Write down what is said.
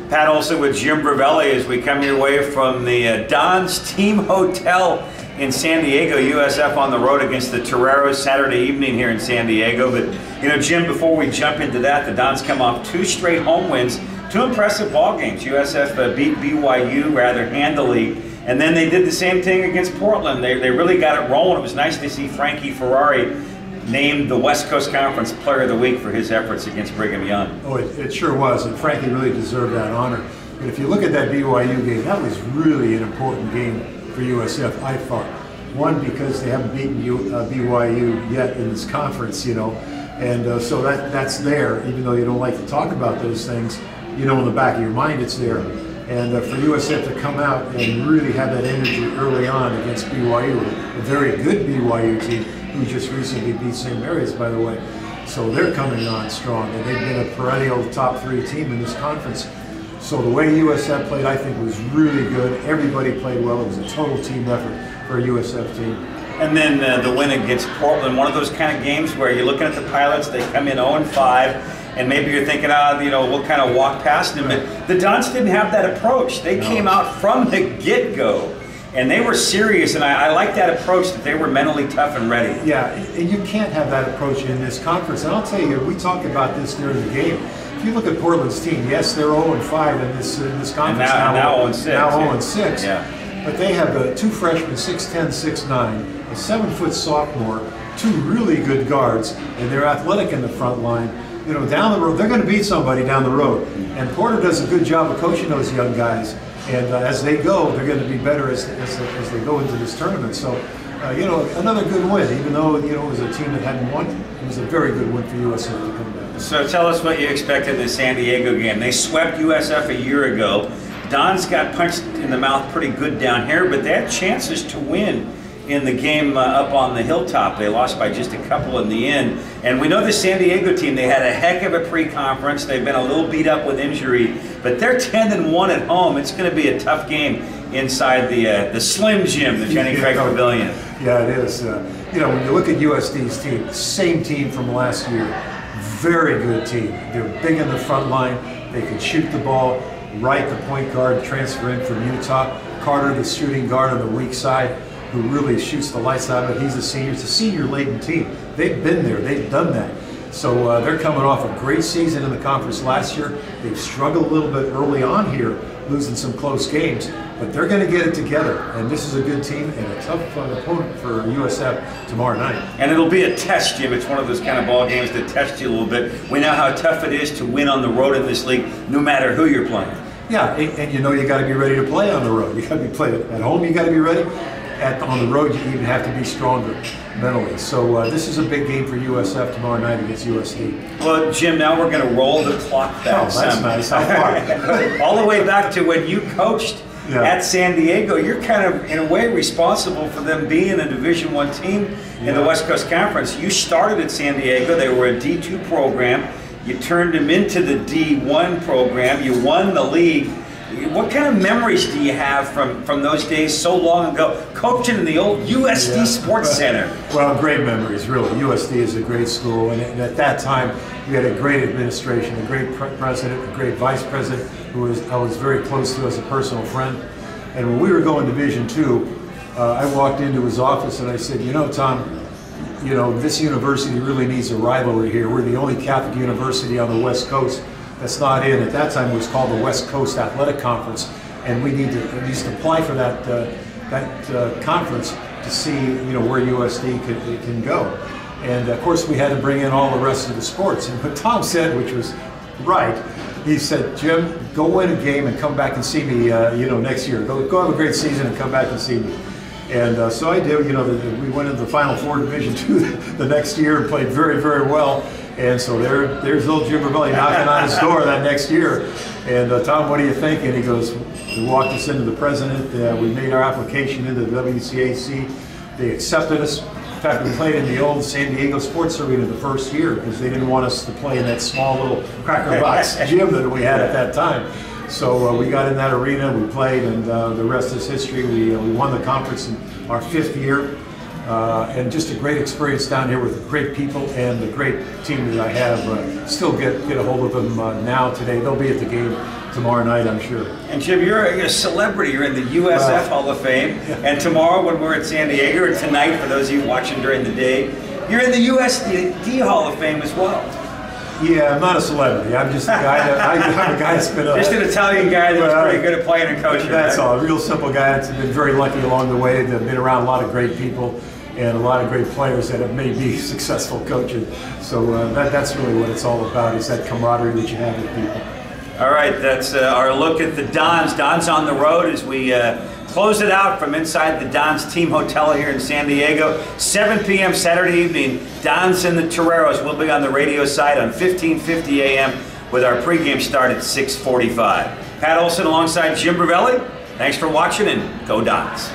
Pat Olson with Jim Brovelli as we come your way from the Don's Team Hotel in San Diego. USF on the road against the Toreros Saturday evening here in San Diego. But, you know, Jim, before we jump into that, the Dons come off 2 straight home wins, 2 impressive ball games. USF beat BYU rather handily, and then they did the same thing against Portland. They really got it rolling. It was nice to see Frankie Ferrari named the West Coast Conference Player of the Week for his efforts against Brigham Young. Oh, it sure was, and Frankie really deserved that honor. But if you look at that BYU game, that was really an important game for USF, I thought. One, because they haven't beaten BYU yet in this conference, you know, and so that's there, even though you don't like to talk about those things, you know, in the back of your mind it's there. And for USF to come out and really have that energy early on against BYU, a very good BYU team, who just recently beat St. Mary's, by the way. So they're coming on strong, and they've been a perennial top 3 team in this conference. So the way USF played, I think, was really good. Everybody played well. It was a total team effort for a USF team. And then the win against Portland, one of those kind of games where you're looking at the Pilots, they come in 0-5, and maybe you're thinking, you know, we'll kind of walk past them. But the Dons didn't have that approach. They came out from the get-go, and they were serious, and I like that approach, that they were mentally tough and ready. Yeah, and you can't have that approach in this conference. And I'll tell you, we talked about this during the game. If you look at Portland's team, yes, they're 0-5 in this conference. And now 0-6. Now 0-6. Yeah. But they have 2 freshmen, 6'10", 6'9", a 7-foot sophomore, 2 really good guards, and they're athletic in the front line. You know, down the road, they're going to beat somebody down the road. And Porter does a good job of coaching those young guys. And as they go, they're going to be better as they go into this tournament. So, you know, another good win. Even though, you know, it was a team that hadn't won, it was a very good win for USF to come back. So tell us what you expected in the San Diego game. They swept USF a year ago. Dons got punched in the mouth pretty good down here, but they had chances to win in the game up on the hilltop. They lost by just a couple in the end. And we know the San Diego team, they had a heck of a pre-conference. They've been a little beat up with injury, but they're 10-1 at home. It's going to be a tough game inside the Slim Gym, the Jenny Craig Pavilion. Yeah, it is. You know, when you look at USD's team, same team from last year, very good team. They're big in the front line. They can shoot the ball. Wright, the point guard, transfer in from Utah. Carter, the shooting guard on the weak side, who really shoots the lights out of it. He's a senior. It's a senior-laden team. They've been there. They've done that. So they're coming off a great season in the conference last year. They've struggled a little bit early on here, losing some close games, but they're going to get it together. And this is a good team and a tough opponent for USF tomorrow night. And it'll be a test, Jim. It's one of those kind of ball games that test you a little bit. We know how tough it is to win on the road in this league, no matter who you're playing. Yeah, and you know you got to be ready to play on the road. You got to be playing at home. You got to be ready. On the road, you even have to be stronger mentally. So this is a big game for USF tomorrow night against USD. Well, Jim, now we're going to roll the clock back. Oh, that's nice. How far? All the way back to when you coached at San Diego. You're kind of, in a way, responsible for them being a Division I team in the West Coast Conference. You started at San Diego. They were a D2 program. You turned them into the D1 program. You won the league. What kind of memories do you have from those days so long ago, coaching in the old USD Sports Center? Well, great memories, really. USD is a great school, and at that time, we had a great administration, a great president, a great vice president, who I was very close to as a personal friend. And when we were going Division II, I walked into his office and I said, you know, Tom, you know, this university really needs a rivalry here. We're the only Catholic university on the West Coast that's not in. At that time, it was called the West Coast Athletic Conference, and we need to at least apply for that conference to see, you know, where USD can go. And of course, we had to bring in all the rest of the sports. And what Tom said, which was right, he said, Jim, go win a game and come back and see me, you know, next year. Go have a great season and come back and see me. And so I did. You know, we went into the Final Four Division II the next year and played very, very well. And so there's old Jim Brovelli knocking on his door that next year. And Tom, what do you think? And he goes, he walked us into the president. We made our application into the WCAC. They accepted us. In fact, we played in the old San Diego Sports Arena the first year because they didn't want us to play in that small little cracker box gym that we had at that time. So we got in that arena, we played, and the rest is history. We won the conference in our 5th year. And just a great experience down here with great people and the great team that I have. Still get a hold of them now today. They'll be at the game tomorrow night, I'm sure. And Jim, you're a celebrity. You're in the USF Hall of Fame. Yeah. And tomorrow when we're at San Diego, or tonight for those of you watching during the day, you're in the USD Hall of Fame as well. Yeah, I'm not a celebrity. I'm just a guy I'm a guy that's been just an Italian guy that's pretty good at playing and coaching. That's right? all. A real simple guy that's been very lucky along the way. They've been around a lot of great people and a lot of great players that have made me successful coaching. So that's really what it's all about, is that camaraderie that you have with people. All right, that's our look at the Dons. Dons on the road as we close it out from inside the Dons Team Hotel here in San Diego. 7 p.m. Saturday evening, Dons and the Toreros will be on the radio side on 1550 a.m. with our pregame start at 6:45. Pat Olson alongside Jim Brovelli. Thanks for watching, and go Dons.